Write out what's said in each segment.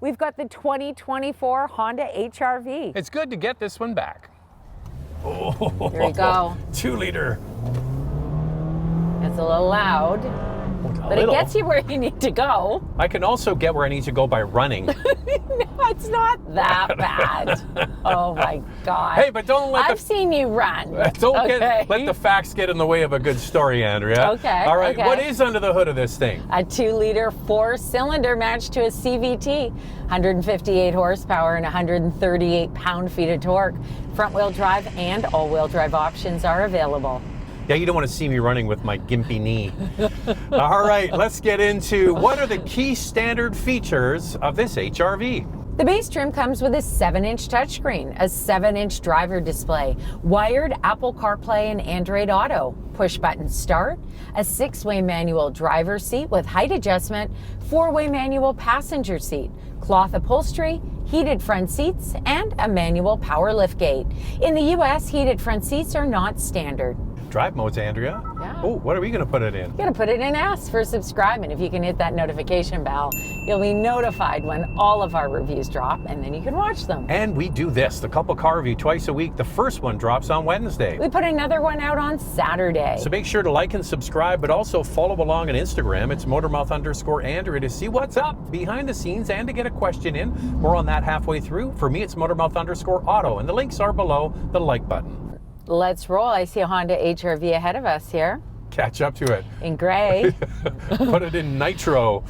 We've got the 2024 Honda HR-V. It's good to get this one back. Oh, there you go. 2-liter. It's a little loud, but it gets you where you need to go. I can also get where I need to go by running. No, it's not that bad. Oh my God. Hey, but don't let I've seen you run. Let the facts get in the way of a good story, Andrea. Okay. All right. Okay. What is under the hood of this thing? A 2-liter 4-cylinder matched to a CVT, 158 horsepower and 138 pound-feet of torque. Front-wheel drive and all-wheel drive options are available. Yeah, you don't want to see me running with my gimpy knee. All right, let's get into what are the key standard features of this HR-V. The base trim comes with a 7-inch touchscreen, a 7-inch driver display, wired Apple CarPlay and Android Auto, push-button start, a 6-way manual driver seat with height adjustment, 4-way manual passenger seat, cloth upholstery, heated front seats, and a manual power liftgate. In the US, heated front seats are not standard. Drive modes, Andrea. Yeah. Oh, what are we going to put it in? You're going to put it in S for subscribe, and if you can hit that notification bell, you'll be notified when all of our reviews drop, and then you can watch them. And we do this, the couple car review twice a week. The first one drops on Wednesday. We put another one out on Saturday. So make sure to like and subscribe, but also follow along on Instagram. It's Motormouth_Andrea to see what's up behind the scenes and to get a question in. More on that halfway through. For me, it's Motormouth_Auto, and the links are below the like button. Let's roll. I see a Honda HR-V ahead of us here. Catch up to it. In gray. Put it in nitro.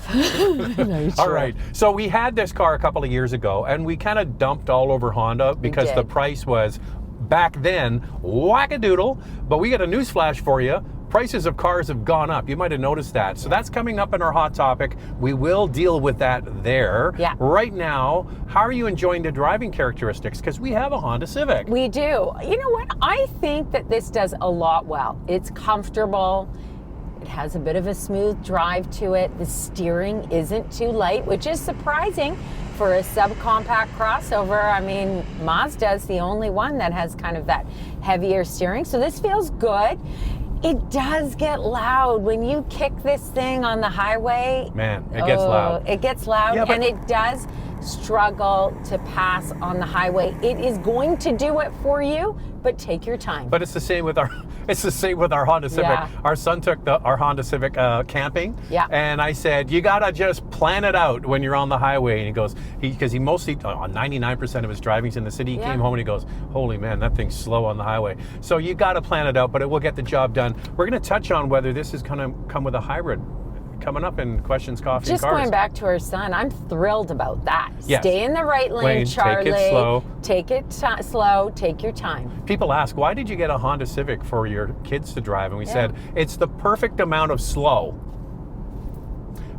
All right. So we had this car a couple of years ago, and we kind of dumped all over Honda because the price was, back then, whack-a-doodle. But we got a newsflash for you. Prices of cars have gone up. You might have noticed that. So that's coming up in our hot topic. We will deal with that there. Yeah. Right now, how are you enjoying the driving characteristics? Because we have a Honda Civic. We do. You know what? I think that this does a lot well. It's comfortable. It has a bit of a smooth drive to it. The steering isn't too light, which is surprising for a subcompact crossover. I mean, Mazda's the only one that has kind of that heavier steering. So this feels good. It does get loud when you kick this thing on the highway. Man, it gets loud. It gets loud, and it does struggle to pass on the highway. It is going to do it for you, but take your time. But it's the same with our Honda Civic. Yeah. Our son took our Honda Civic camping. Yeah. And I said, you gotta just plan it out when you're on the highway. And he goes, because he mostly, 99% of his driving's in the city. He came home and he goes, holy man, that thing's slow on the highway. So you gotta plan it out, but it will get the job done. We're gonna touch on whether this is gonna come with a hybrid. Coming up in Questions, Coffee, and Cars. Just going back to our son, I'm thrilled about that. Yes. Stay in the right lane, Charlie. Take it slow. Take it slow. Take your time. People ask, why did you get a Honda Civic for your kids to drive? And we said, it's the perfect amount of slow.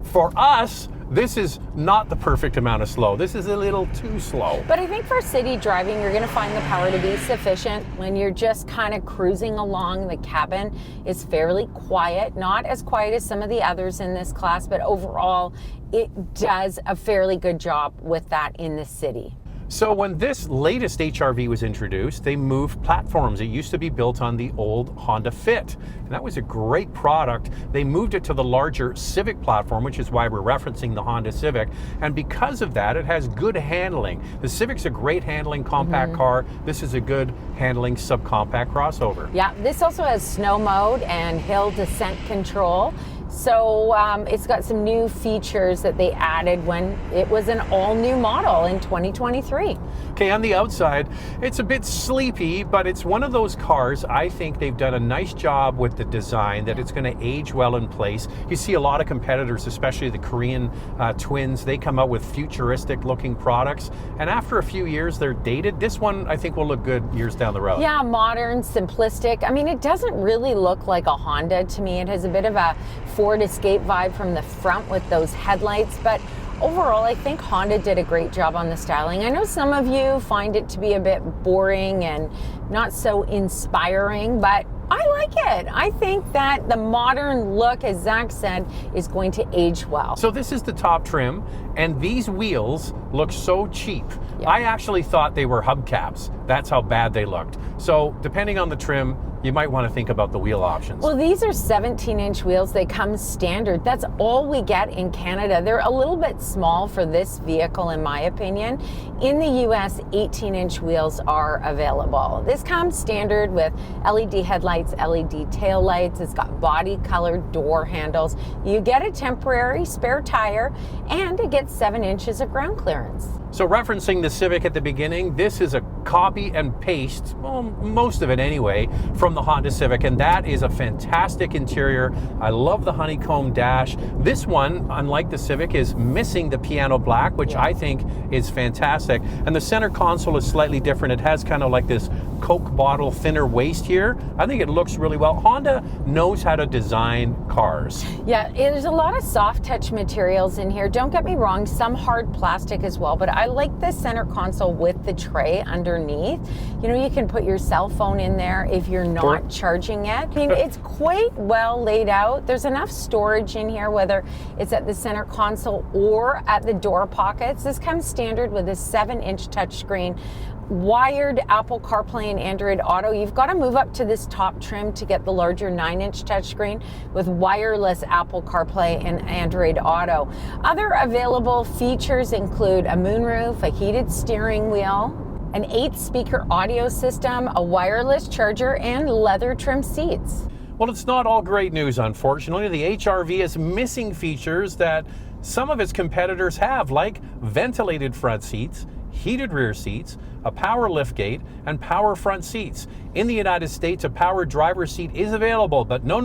For us, this is not the perfect amount of slow. This is a little too slow. But I think for city driving, you're going to find the power to be sufficient. When you're just kind of cruising along, the cabin is fairly quiet. Not as quiet as some of the others in this class, but overall, it does a fairly good job with that in the city. So when this latest HR-V was introduced, they moved platforms. It used to be built on the old Honda Fit, and that was a great product. They moved it to the larger Civic platform, which is why we're referencing the Honda Civic, and because of that, it has good handling. The Civic's a great handling compact car. This is a good handling subcompact crossover. Yeah, this also has snow mode and hill descent control. So it's got some new features that they added when it was an all-new model in 2023. Okay, on the outside, it's a bit sleepy, but it's one of those cars, I think they've done a nice job with the design, that it's going to age well in place. You see a lot of competitors, especially the Korean twins, they come out with futuristic-looking products, and after a few years, they're dated. This one, I think, will look good years down the road. Yeah, modern, simplistic. I mean, it doesn't really look like a Honda to me. It has a bit of a Ford Escape vibe from the front with those headlights, but overall, I think Honda did a great job on the styling. I know some of you find it to be a bit boring and not so inspiring, but I like it. I think that the modern look, as Zach said, is going to age well. So this is the top trim. And these wheels look so cheap. Yeah. I actually thought they were hubcaps. That's how bad they looked. So depending on the trim, you might want to think about the wheel options. Well, these are 17-inch wheels. They come standard. That's all we get in Canada. They're a little bit small for this vehicle, in my opinion. In the US, 18-inch wheels are available. This comes standard with LED headlights, LED taillights. It's got body-colored door handles. You get a temporary spare tire, and it gets 7 inches of ground clearance. So referencing the Civic at the beginning, this is a copy and paste, well, most of it anyway, from the Honda Civic, and that is a fantastic interior. I love the honeycomb dash. This one, unlike the Civic, is missing the piano black, which I think is fantastic. And the center console is slightly different. It has kind of like this Coke bottle thinner waist here. I think it looks really well. Honda knows how to design cars. Yeah, there's a lot of soft touch materials in here. Don't get me wrong, some hard plastic as well, but I like the center console with the tray underneath. You know, you can put your cell phone in there if you're not charging it. I mean, it's quite well laid out. There's enough storage in here, whether it's at the center console or at the door pockets. This comes standard with a 7-inch touchscreen, wired Apple CarPlay and Android Auto. You've got to move up to this top trim to get the larger 9-inch touchscreen with wireless Apple CarPlay and Android Auto. Other available features include a moonroof, a heated steering wheel, an 8-speaker audio system, a wireless charger, and leather trim seats. Well, it's not all great news, unfortunately. The HR-V is missing features that some of its competitors have, like ventilated front seats, heated rear seats, a power liftgate, and power front seats. In the United States, a power driver's seat is available, but no,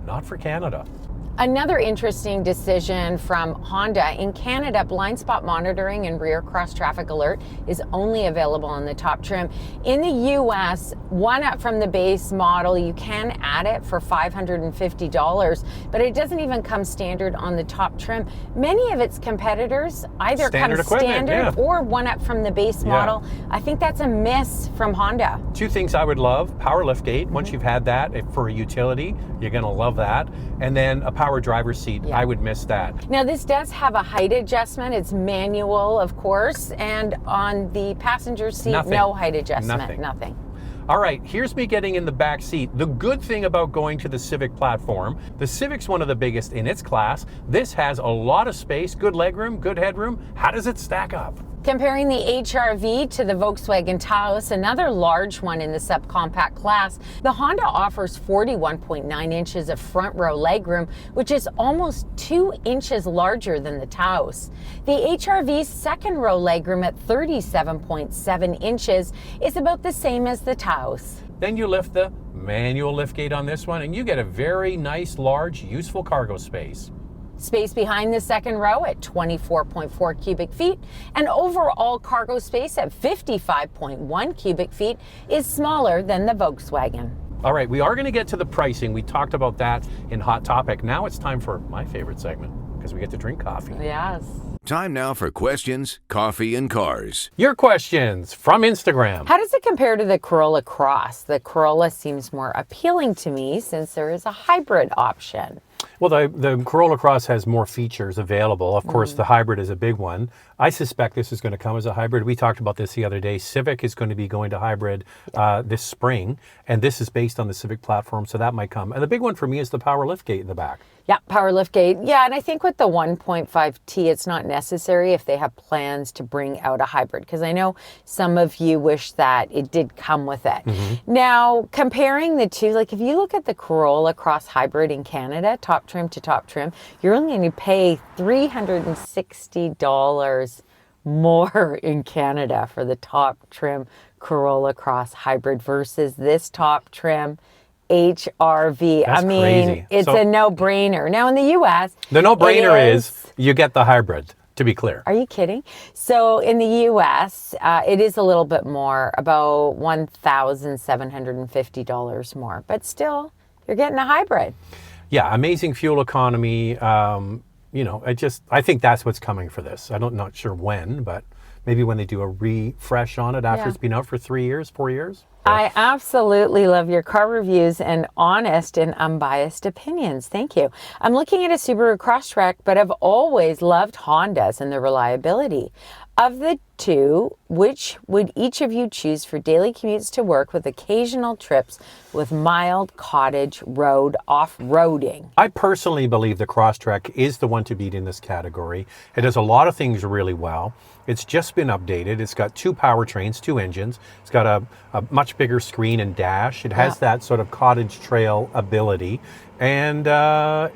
not for Canada. Another interesting decision from Honda. In Canada, blind spot monitoring and rear cross traffic alert is only available on the top trim. In the US, one up from the base model, you can add it for $550, but it doesn't even come standard on the top trim. Many of its competitors either come standard or one up from the base model. I think that's a miss from Honda. Two things I would love: power liftgate. Once you've had that for a utility, you're going to love that. And then a power driver's seat. I would miss that. Now, this does have a height adjustment. It's manual, of course, and on the passenger seat, no height adjustment. Nothing. All right, here's me getting in the back seat. The good thing about going to the Civic platform, the Civic's one of the biggest in its class. This has a lot of space, good legroom, good headroom. How does it stack up? Comparing the HR-V to the Volkswagen Taos, another large one in the subcompact class, the Honda offers 41.9 inches of front row legroom, which is almost 2 inches larger than the Taos. The HR-V's second row legroom at 37.7 inches is about the same as the Taos. Then you lift the manual liftgate on this one, and you get a very nice, large, useful cargo space. Space behind the second row at 24.4 cubic feet, and overall cargo space at 55.1 cubic feet is smaller than the Volkswagen. All right, we are going to get to the pricing. We talked about that in Hot Topic. Now it's time for my favorite segment, because we get to drink coffee. Yes. Time now for questions, coffee, and cars. Your questions from Instagram. How does it compare to the Corolla Cross? The Corolla seems more appealing to me since there is a hybrid option. Well, the Corolla Cross has more features available. Of course, the hybrid is a big one. I suspect this is going to come as a hybrid. We talked about this the other day. Civic is going to be going to hybrid this spring, and this is based on the Civic platform, so that might come. And the big one for me is the power liftgate in the back. Yeah, power liftgate. Yeah, and I think with the 1.5T, it's not necessary if they have plans to bring out a hybrid, because I know some of you wish that it did come with it. Now, comparing the two, like if you look at the Corolla Cross Hybrid in Canada, top trim to top trim, you're only going to pay $360 more in Canada for the top trim Corolla Cross Hybrid versus this top trim HR-V. That's I mean, crazy. it's a no-brainer. Now in the US, the no-brainer is you get the hybrid, to be clear. Are you kidding? So in the US, it is a little bit more, about $1,750 more, but still, you're getting a hybrid. Yeah, amazing fuel economy. You know, I think that's what's coming for this. I'm not sure when, but maybe when they do a refresh on it after Yeah. it's been out for 3 years, 4 years. I absolutely love your car reviews and honest and unbiased opinions. Thank you. I'm looking at a Subaru Crosstrek, but I've always loved Hondas and the reliability. Of the two, which would each of you choose for daily commutes to work with occasional trips with mild cottage road off-roading? I personally believe the Crosstrek is the one to beat in this category. It does a lot of things really well. It's just been updated. It's got 2 powertrains, 2 engines. It's got a much bigger screen and dash. It has that sort of cottage trail ability. And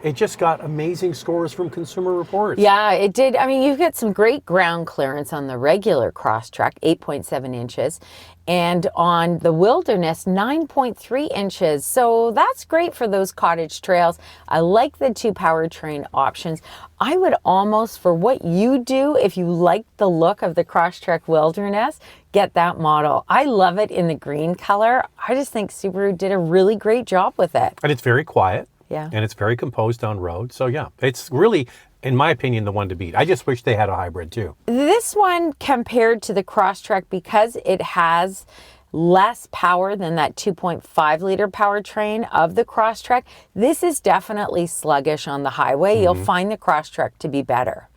it just got amazing scores from Consumer Reports. Yeah, it did. I mean, you get some great ground clearance on the regular Crosstrek, 8.7 inches, and on the Wilderness, 9.3 inches. So that's great for those cottage trails. I like the 2 powertrain options. I would almost, for what you do, if you like the look of the Crosstrek Wilderness, get that model. I love it in the green color. I just think Subaru did a really great job with it. And it's very quiet. Yeah. And it's very composed on road. So yeah, it's really, in my opinion, the one to beat. I just wish they had a hybrid too. This one, compared to the Crosstrek, because it has less power than that 2.5 liter powertrain of the Crosstrek, this is definitely sluggish on the highway. You'll find the Crosstrek to be better.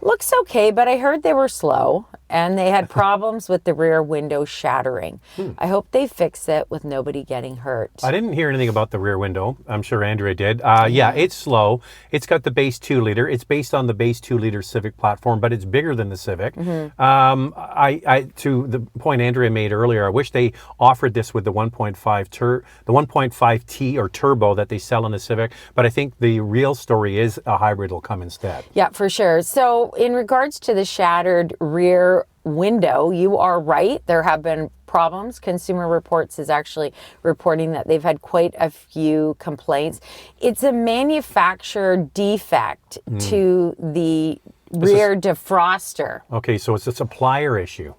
Looks okay, but I heard they were slow and they had problems with the rear window shattering. I hope they fix it with nobody getting hurt. I didn't hear anything about the rear window. I'm sure Andrea did. Yeah, it's slow. It's got the base 2 liter. It's based on the base 2 liter Civic platform, but it's bigger than the Civic. I to the point Andrea made earlier, I wish they offered this with the 1.5T or turbo that they sell in the Civic. But I think the real story is a hybrid will come instead. Yeah, for sure. So in regards to the shattered rear window, you are right. There have been problems. Consumer Reports is actually reporting that they've had quite a few complaints. It's a manufacturer defect to the rear defroster. Okay, so it's a supplier issue.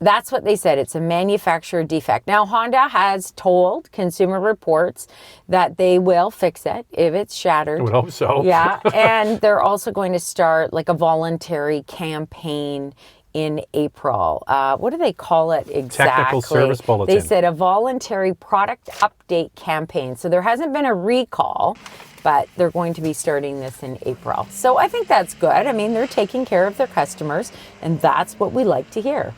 That's what they said. It's a manufacturer defect. Now, Honda has told Consumer Reports that they will fix it if it's shattered. I would hope so. Yeah, and they're also going to start like a voluntary campaign in April. What do they call it exactly? Technical service bulletin. They said a voluntary product update campaign. So there hasn't been a recall, but they're going to be starting this in April. So I think that's good. I mean, they're taking care of their customers, and that's what we like to hear.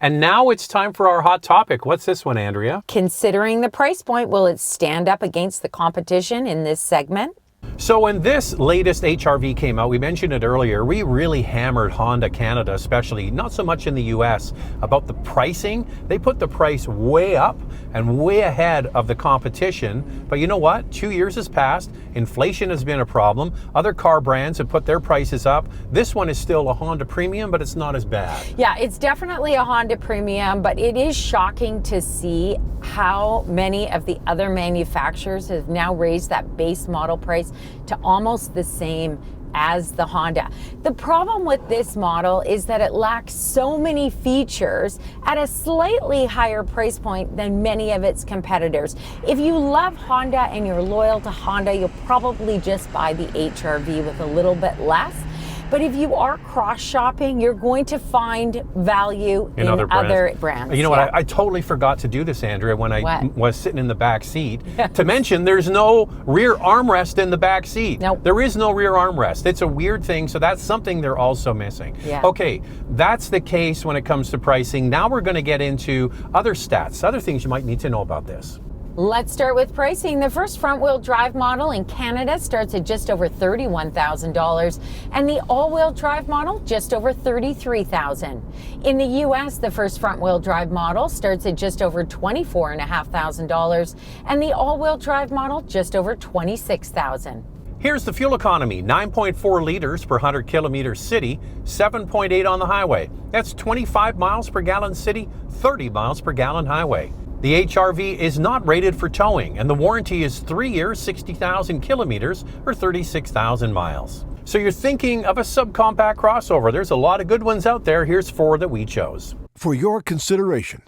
And now it's time for our hot topic. What's this one, Andrea? Considering the price point, will it stand up against the competition in this segment? So when this latest HRV came out, we mentioned it earlier, we really hammered Honda Canada, especially, not so much in the US, about the pricing. They put the price way up and way ahead of the competition. But you know what? 2 years has passed. Inflation has been a problem. Other car brands have put their prices up. This one is still a Honda premium, but it's not as bad. Yeah, it's definitely a Honda premium, but it is shocking to see how many of the other manufacturers have now raised that base model price to almost the same as the Honda. The problem with this model is that it lacks so many features at a slightly higher price point than many of its competitors. If you love Honda and you're loyal to Honda, you'll probably just buy the HRV with a little bit less. But if you are cross-shopping, you're going to find value in other brands. You know what? I totally forgot to do this, Andrea, when I was sitting in the back seat. To mention, there's no rear armrest in the back seat. Nope. There is no rear armrest. It's a weird thing, so that's something they're also missing. Yeah. Okay, that's the case when it comes to pricing. Now we're going to get into other stats, other things you might need to know about this. Let's start with pricing. The first front-wheel drive model in Canada starts at just over $31,000, and the all-wheel drive model just over $33,000. In the U.S., the first front-wheel drive model starts at just over $24,500, and the all-wheel drive model just over $26,000. Here's the fuel economy, 9.4 liters per 100 kilometers city, 7.8 on the highway. That's 25 miles per gallon city, 30 miles per gallon highway. The HRV is not rated for towing, and the warranty is 3 years, 60,000 kilometers, or 36,000 miles. So you're thinking of a subcompact crossover. There's a lot of good ones out there. Here's 4 that we chose. For your consideration.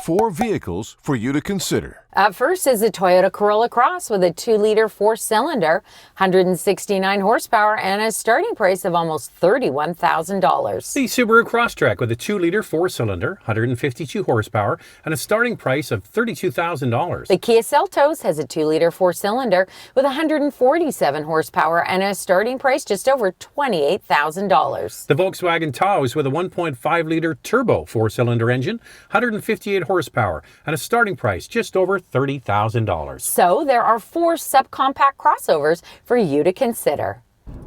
4 vehicles for you to consider. Up first is a Toyota Corolla Cross with a 2-liter 4-cylinder, 169 horsepower, and a starting price of almost $31,000. The Subaru Crosstrek with a 2-liter 4-cylinder, 152 horsepower, and a starting price of $32,000. The Kia Seltos has a 2-liter 4-cylinder with 147 horsepower and a starting price just over $28,000. The Volkswagen Taos with a 1.5-liter turbo 4-cylinder engine, 158 horsepower, and a starting price just over $30,000. So there are 4 subcompact crossovers for you to consider.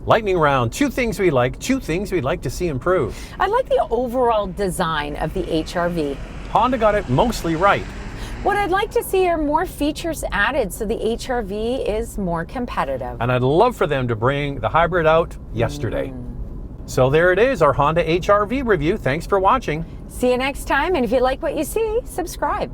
Lightning round, 2 things we like, 2 things we'd like to see improved. I like the overall design of the HR-V. Honda got it mostly right. What I'd like to see are more features added so the HR-V is more competitive. And I'd love for them to bring the hybrid out yesterday. So there it is, our Honda HR-V review. Thanks for watching. See you next time, and if you like what you see, subscribe.